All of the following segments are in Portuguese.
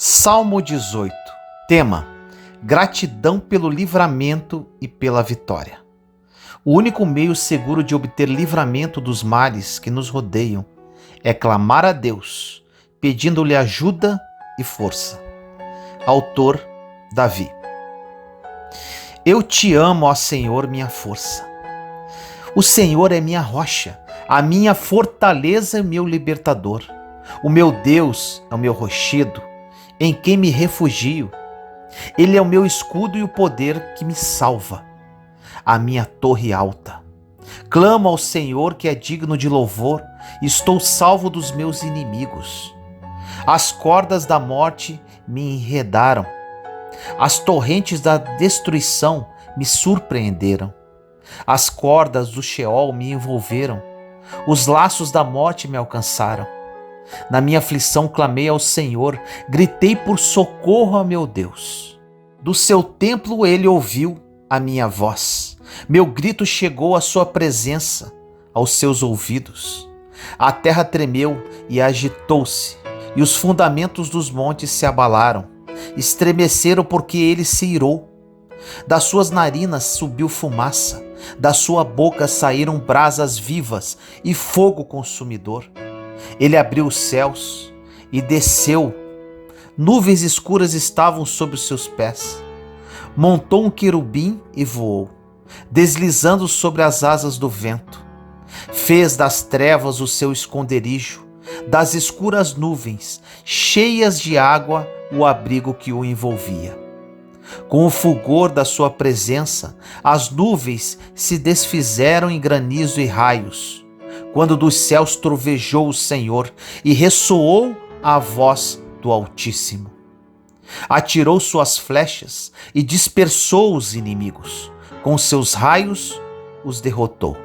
Salmo 18. Tema: gratidão pelo livramento e pela vitória. O único meio seguro de obter livramento dos males que nos rodeiam é clamar a Deus, pedindo-lhe ajuda e força. Autor Davi. Eu te amo, ó Senhor, minha força. O Senhor é minha rocha, a minha fortaleza e meu libertador. O meu Deus é o meu rochedo, em quem me refugio. Ele é o meu escudo e o poder que me salva, a minha torre alta. Clamo ao Senhor, que é digno de louvor, e estou salvo dos meus inimigos. As cordas da morte me enredaram, as torrentes da destruição me surpreenderam. As cordas do Sheol me envolveram, os laços da morte me alcançaram. Na minha aflição clamei ao Senhor, gritei por socorro a meu Deus. Do seu templo ele ouviu a minha voz. Meu grito chegou à sua presença, aos seus ouvidos. A terra tremeu e agitou-se, e os fundamentos dos montes se abalaram. Estremeceram porque ele se irou. Das suas narinas subiu fumaça, da sua boca saíram brasas vivas e fogo consumidor. Ele abriu os céus e desceu. Nuvens escuras estavam sob os seus pés. Montou um querubim e voou, deslizando sobre as asas do vento. Fez das trevas o seu esconderijo, das escuras nuvens, cheias de água, o abrigo que o envolvia. Com o fulgor da sua presença, as nuvens se desfizeram em granizo e raios. Quando dos céus trovejou o Senhor e ressoou a voz do Altíssimo. Atirou suas flechas e dispersou os inimigos. Com seus raios os derrotou.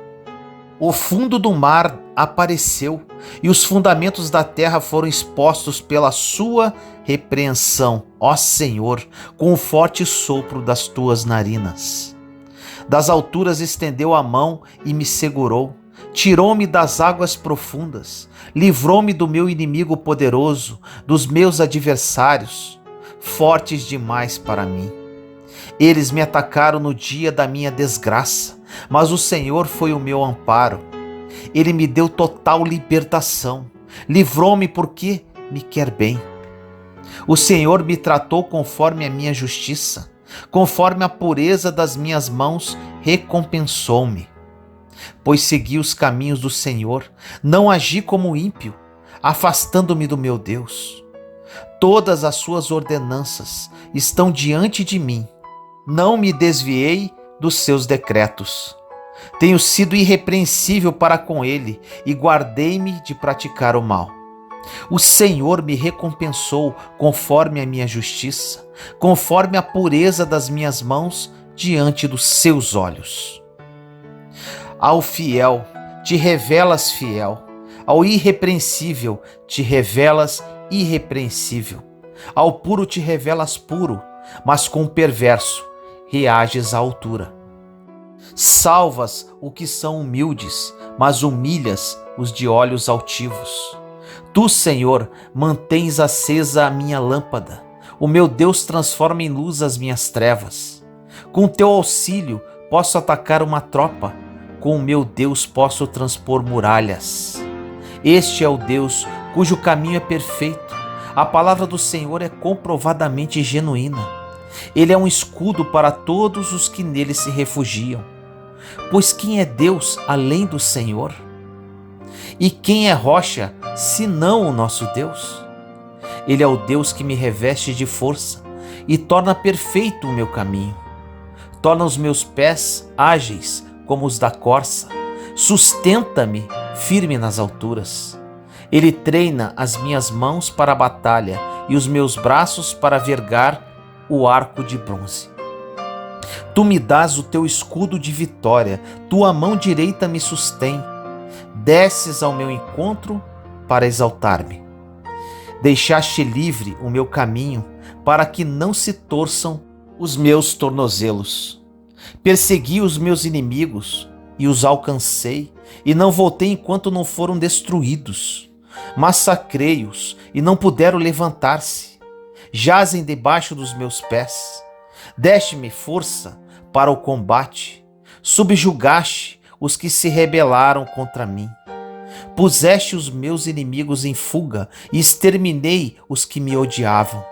O fundo do mar apareceu e os fundamentos da terra foram expostos pela sua repreensão, ó Senhor, com o forte sopro das tuas narinas. Das alturas estendeu a mão e me segurou. Tirou-me das águas profundas, livrou-me do meu inimigo poderoso, dos meus adversários, fortes demais para mim. Eles me atacaram no dia da minha desgraça, mas o Senhor foi o meu amparo. Ele me deu total libertação, livrou-me porque me quer bem. O Senhor me tratou conforme a minha justiça, conforme a pureza das minhas mãos recompensou-me. Pois segui os caminhos do Senhor, não agi como ímpio, afastando-me do meu Deus. Todas as suas ordenanças estão diante de mim, não me desviei dos seus decretos. Tenho sido irrepreensível para com ele e guardei-me de praticar o mal. O Senhor me recompensou conforme a minha justiça, conforme a pureza das minhas mãos diante dos seus olhos. Ao fiel te revelas fiel, ao irrepreensível te revelas irrepreensível, ao puro te revelas puro, mas com o perverso reages à altura. Salvas os que são humildes, mas humilhas os de olhos altivos. Tu, Senhor, mantens acesa a minha lâmpada, o meu Deus transforma em luz as minhas trevas. Com teu auxílio posso atacar uma tropa, com o meu Deus posso transpor muralhas. Este é o Deus cujo caminho é perfeito. A palavra do Senhor é comprovadamente genuína. Ele é um escudo para todos os que nele se refugiam. Pois quem é Deus além do Senhor? E quem é rocha, senão o nosso Deus? Ele é o Deus que me reveste de força e torna perfeito o meu caminho. Torna os meus pés ágeis como os da corça, sustenta-me firme nas alturas. Ele treina as minhas mãos para a batalha e os meus braços para vergar o arco de bronze. Tu me dás o teu escudo de vitória, tua mão direita me sustém. Desces ao meu encontro para exaltar-me. Deixaste livre o meu caminho para que não se torçam os meus tornozelos. Persegui os meus inimigos e os alcancei, e não voltei enquanto não foram destruídos. Massacrei-os e não puderam levantar-se. jazem debaixo dos meus pés. Deste-me força para o combate, subjugaste os que se rebelaram contra mim. Puseste os meus inimigos em fuga e exterminei os que me odiavam.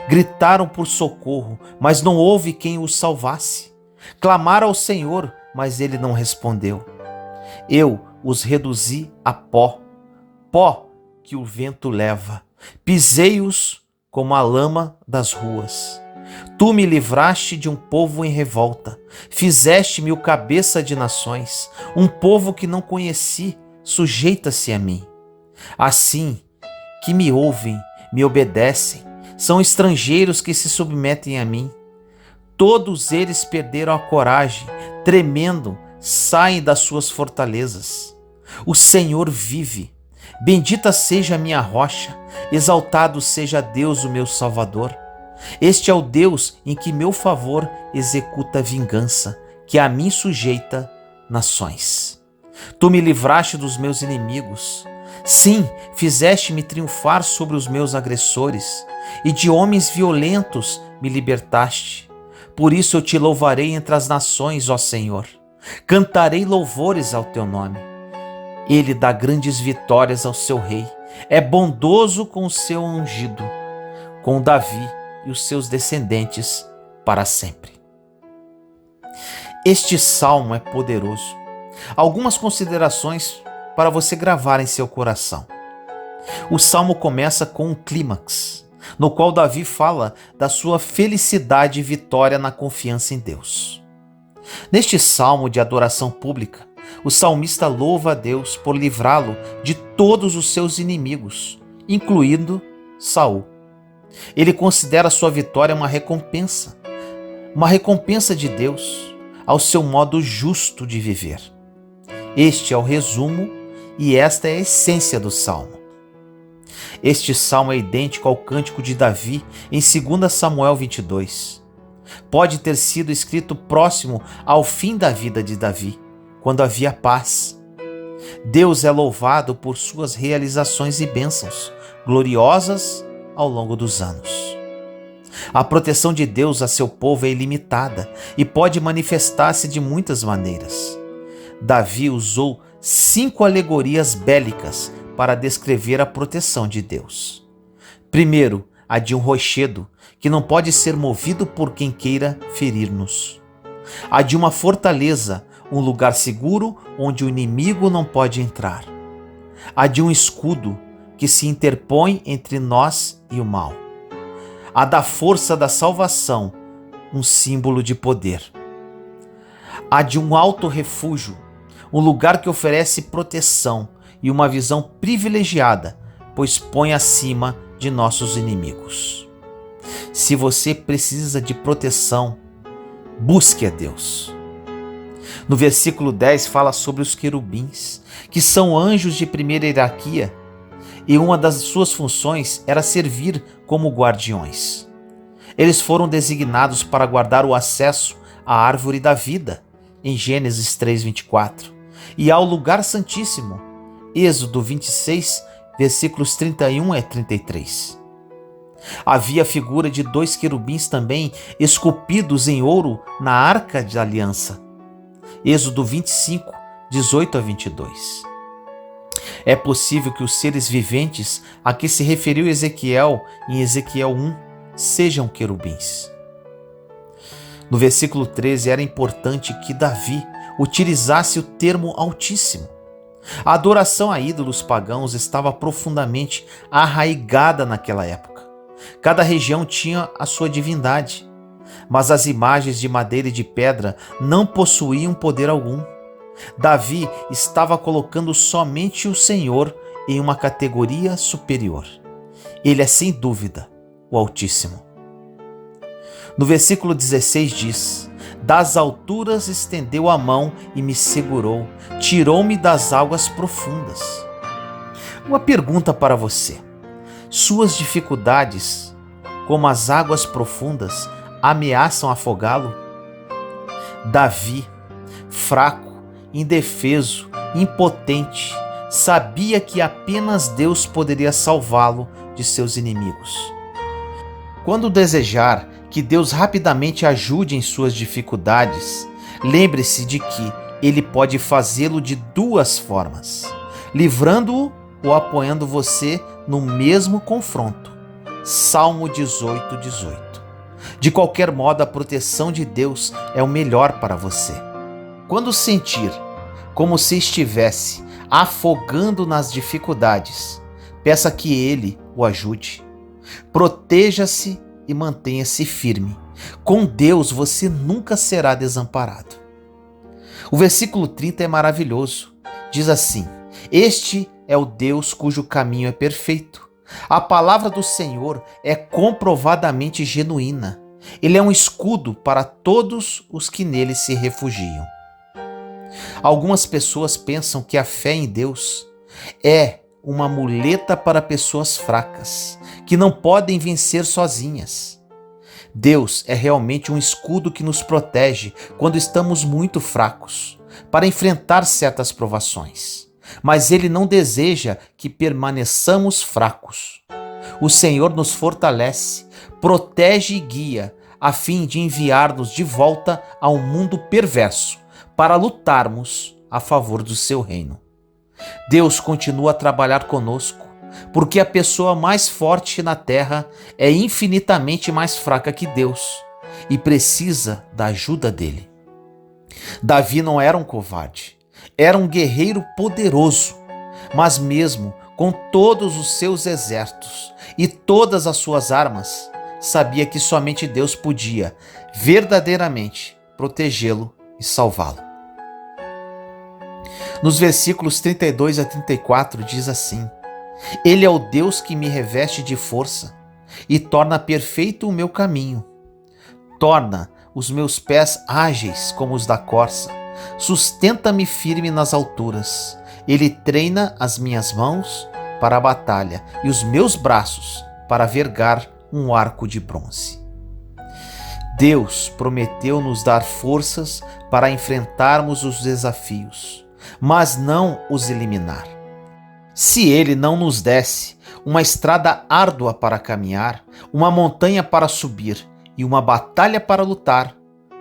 Gritaram por socorro, mas não houve quem os salvasse. Clamaram ao Senhor, mas ele não respondeu. Eu os reduzi a pó, pó que o vento leva. Pisei-os como a lama das ruas. Tu me livraste de um povo em revolta. Fizeste-me o cabeça de nações. Um povo que não conheci sujeita-se a mim. Assim que me ouvem, me obedecem. São estrangeiros que se submetem a mim. Todos eles perderam a coragem, tremendo, saem das suas fortalezas. O Senhor vive. Bendita seja a minha rocha, exaltado seja Deus, o meu Salvador. Este é o Deus em que meu favor executa vingança, que a mim sujeita nações. Tu me livraste dos meus inimigos. Sim, fizeste-me triunfar sobre os meus agressores, e de homens violentos me libertaste. Por isso eu te louvarei entre as nações, ó Senhor. Cantarei louvores ao teu nome. Ele dá grandes vitórias ao seu rei. É bondoso com o seu ungido, com Davi e os seus descendentes para sempre. Este salmo é poderoso. Algumas considerações para você gravar em seu coração. O salmo começa com um clímax, no qual Davi fala da sua felicidade e vitória na confiança em Deus. Neste salmo de adoração pública, o salmista louva a Deus por livrá-lo de todos os seus inimigos, incluindo Saul. Ele considera sua vitória uma recompensa de Deus ao seu modo justo de viver. Este é o resumo e esta é a essência do salmo. Este salmo é idêntico ao cântico de Davi em 2 Samuel 22. Pode ter sido escrito próximo ao fim da vida de Davi, quando havia paz. Deus é louvado por suas realizações e bênçãos gloriosas ao longo dos anos. A proteção de Deus a seu povo é ilimitada e pode manifestar-se de muitas maneiras. Davi usou 5 alegorias bélicas para descrever a proteção de Deus. Primeiro, a de um rochedo, que não pode ser movido por quem queira ferir-nos. A de uma fortaleza, um lugar seguro onde o inimigo não pode entrar. A de um escudo, que se interpõe entre nós e o mal. A da força da salvação, um símbolo de poder. A de um alto refúgio, um lugar que oferece proteção e uma visão privilegiada, pois põe acima de nossos inimigos. Se você precisa de proteção, busque a Deus. No versículo 10 fala sobre os querubins, que são anjos de primeira hierarquia, e uma das suas funções era servir como guardiões. Eles foram designados para guardar o acesso à árvore da vida, em Gênesis 3:24, e ao lugar santíssimo, Êxodo 26, versículos 31 a 33. Havia a figura de 2 querubins também esculpidos em ouro na Arca de Aliança, Êxodo 25, 18 a 22. É possível que os seres viventes a que se referiu Ezequiel em Ezequiel 1 sejam querubins. No versículo 13 era importante que Davi utilizasse o termo Altíssimo. A adoração a ídolos pagãos estava profundamente arraigada naquela época. Cada região tinha a sua divindade, mas as imagens de madeira e de pedra não possuíam poder algum. Davi estava colocando somente o Senhor em uma categoria superior. Ele é sem dúvida o Altíssimo. No versículo 16 diz: das alturas estendeu a mão e me segurou, tirou-me das águas profundas. Uma pergunta para você: suas dificuldades, como as águas profundas, ameaçam afogá-lo? Davi, fraco, indefeso, impotente, sabia que apenas Deus poderia salvá-lo de seus inimigos. Quando desejar que Deus rapidamente ajude em suas dificuldades, lembre-se de que Ele pode fazê-lo de duas formas: livrando-o ou apoiando você no mesmo confronto. Salmo 18:18. De qualquer modo, a proteção de Deus é o melhor para você. Quando sentir como se estivesse afogando nas dificuldades, peça que Ele o ajude. Proteja-se e mantenha-se firme. Com Deus você nunca será desamparado. O versículo 30 é maravilhoso. Diz assim: Este é o Deus cujo caminho é perfeito. A palavra do Senhor é comprovadamente genuína. Ele é um escudo para todos os que nele se refugiam. Algumas pessoas pensam que a fé em Deus é uma muleta para pessoas fracas, que não podem vencer sozinhas. Deus é realmente um escudo que nos protege quando estamos muito fracos, para enfrentar certas provações. Mas Ele não deseja que permaneçamos fracos. O Senhor nos fortalece, protege e guia, a fim de enviar-nos de volta ao mundo perverso, para lutarmos a favor do seu reino. Deus continua a trabalhar conosco, porque a pessoa mais forte na terra é infinitamente mais fraca que Deus e precisa da ajuda dele. Davi não era um covarde, era um guerreiro poderoso, mas mesmo com todos os seus exércitos e todas as suas armas, sabia que somente Deus podia verdadeiramente protegê-lo e salvá-lo. Nos versículos 32 a 34 diz assim: Ele é o Deus que me reveste de força e torna perfeito o meu caminho. Torna os meus pés ágeis como os da corça. Sustenta-me firme nas alturas. Ele treina as minhas mãos para a batalha e os meus braços para vergar um arco de bronze. Deus prometeu nos dar forças para enfrentarmos os desafios, mas não os eliminar. Se Ele não nos desse uma estrada árdua para caminhar, uma montanha para subir e uma batalha para lutar,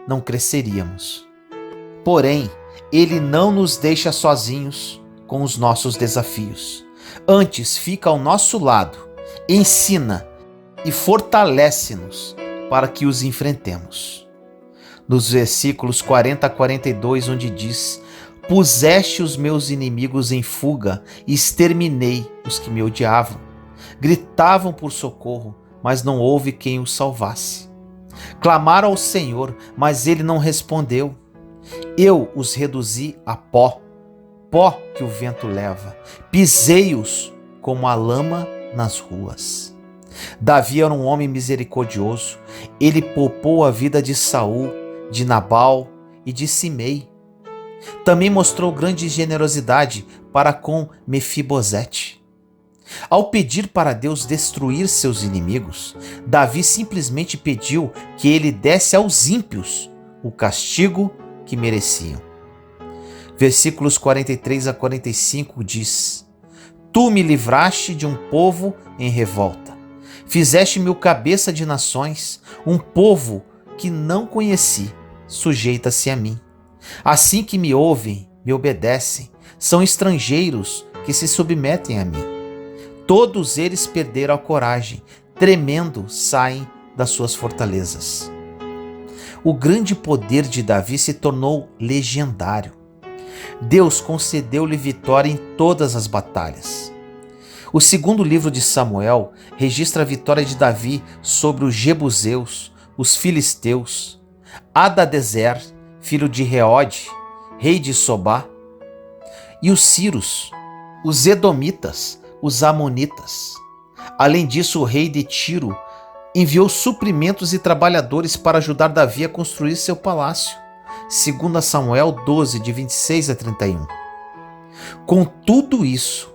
não cresceríamos. Porém, Ele não nos deixa sozinhos com os nossos desafios. Antes, fica ao nosso lado, ensina e fortalece-nos para que os enfrentemos. Nos versículos 40 a 42, onde diz: Puseste os meus inimigos em fuga e exterminei os que me odiavam. Gritavam por socorro, mas não houve quem os salvasse. Clamaram ao Senhor, mas Ele não respondeu. Eu os reduzi a pó, pó que o vento leva. Pisei-os como a lama nas ruas. Davi era um homem misericordioso. Ele poupou a vida de Saul, de Nabal e de Simei. Também mostrou grande generosidade para com Mefibosete. Ao pedir para Deus destruir seus inimigos, Davi simplesmente pediu que ele desse aos ímpios o castigo que mereciam. Versículos 43 a 45 diz: Tu me livraste de um povo em revolta. Fizeste-me o cabeça de nações, um povo que não conheci, sujeita-se a mim. Assim que me ouvem, me obedecem, são estrangeiros que se submetem a mim. Todos eles perderam a coragem, tremendo saem das suas fortalezas. O grande poder de Davi se tornou legendário. Deus concedeu-lhe vitória em todas as batalhas. O segundo livro de Samuel registra a vitória de Davi sobre os jebuseus, os filisteus, Hadadezer, filho de Reode, rei de Sobá, e os sírios, os edomitas, os amonitas. Além disso, o rei de Tiro enviou suprimentos e trabalhadores para ajudar Davi a construir seu palácio. 2 Samuel 12, de 26 a 31. Com tudo isso,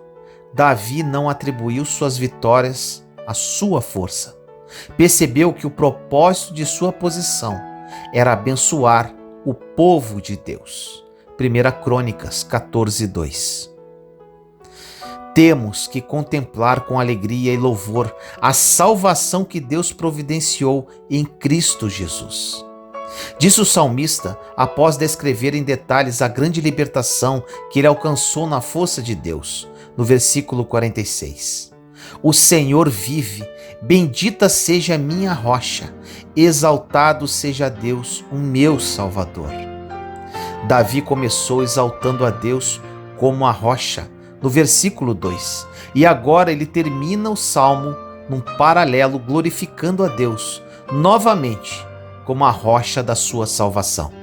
Davi não atribuiu suas vitórias à sua força. Percebeu que o propósito de sua posição era abençoar o povo de Deus. 1 Crônicas 14, 2. Temos que contemplar com alegria e louvor a salvação que Deus providenciou em Cristo Jesus. Disse o salmista, após descrever em detalhes a grande libertação que ele alcançou na força de Deus, no versículo 46. O Senhor vive, bendita seja a minha rocha, exaltado seja Deus, o meu Salvador. Davi começou exaltando a Deus como a rocha, no versículo 2, e agora ele termina o salmo num paralelo glorificando a Deus, novamente, como a rocha da sua salvação.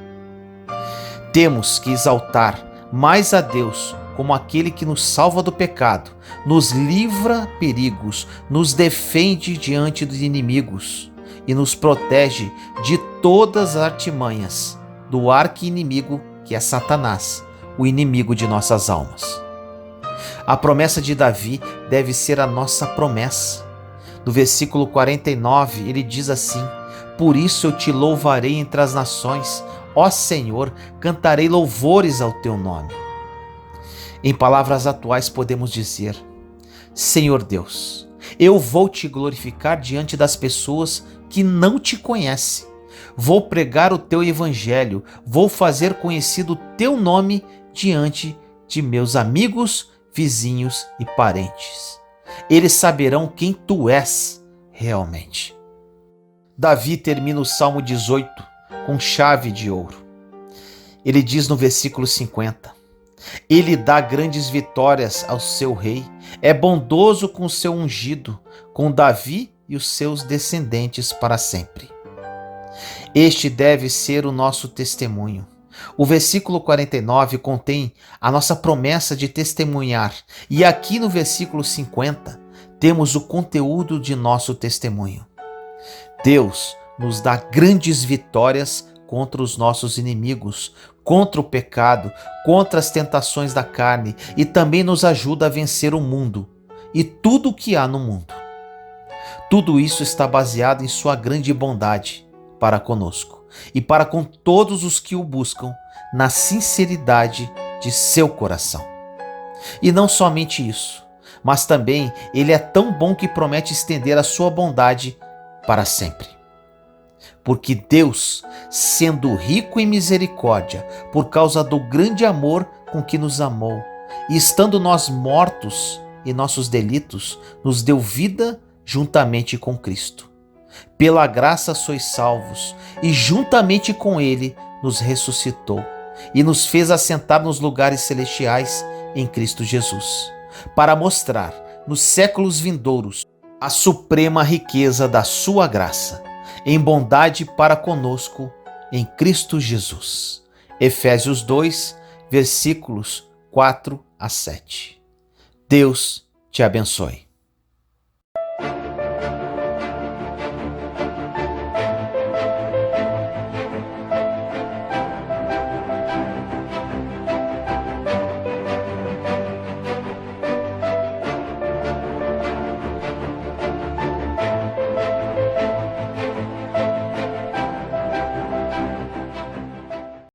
Temos que exaltar mais a Deus como aquele que nos salva do pecado, nos livra perigos, nos defende diante dos inimigos e nos protege de todas as artimanhas do arqui-inimigo que é Satanás, o inimigo de nossas almas. A promessa de Davi deve ser a nossa promessa. No versículo 49, ele diz assim: por isso eu te louvarei entre as nações, ó Senhor, cantarei louvores ao teu nome. Em palavras atuais podemos dizer: Senhor Deus, eu vou te glorificar diante das pessoas que não te conhecem. Vou pregar o teu evangelho, vou fazer conhecido o teu nome diante de meus amigos, vizinhos e parentes. Eles saberão quem tu és realmente. Davi termina o Salmo 18 com chave de ouro. Ele diz no versículo 50: ele dá grandes vitórias ao seu rei, é bondoso com o seu ungido, com Davi e os seus descendentes para sempre. Este deve ser o nosso testemunho. O versículo 49 contém a nossa promessa de testemunhar, e aqui no versículo 50 temos o conteúdo de nosso testemunho. Deus nos dá grandes vitórias contra os nossos inimigos, contra o pecado, contra as tentações da carne, e também nos ajuda a vencer o mundo e tudo o que há no mundo. Tudo isso está baseado em sua grande bondade para conosco e para com todos os que o buscam na sinceridade de seu coração. E não somente isso, mas também ele é tão bom que promete estender a sua bondade para sempre. Porque Deus, sendo rico em misericórdia, por causa do grande amor com que nos amou, e estando nós mortos em nossos delitos, nos deu vida juntamente com Cristo. Pela graça sois salvos, e juntamente com Ele nos ressuscitou, e nos fez assentar nos lugares celestiais em Cristo Jesus, para mostrar nos séculos vindouros a suprema riqueza da sua graça, em bondade para conosco em Cristo Jesus. Efésios 2, versículos 4 a 7. Deus te abençoe.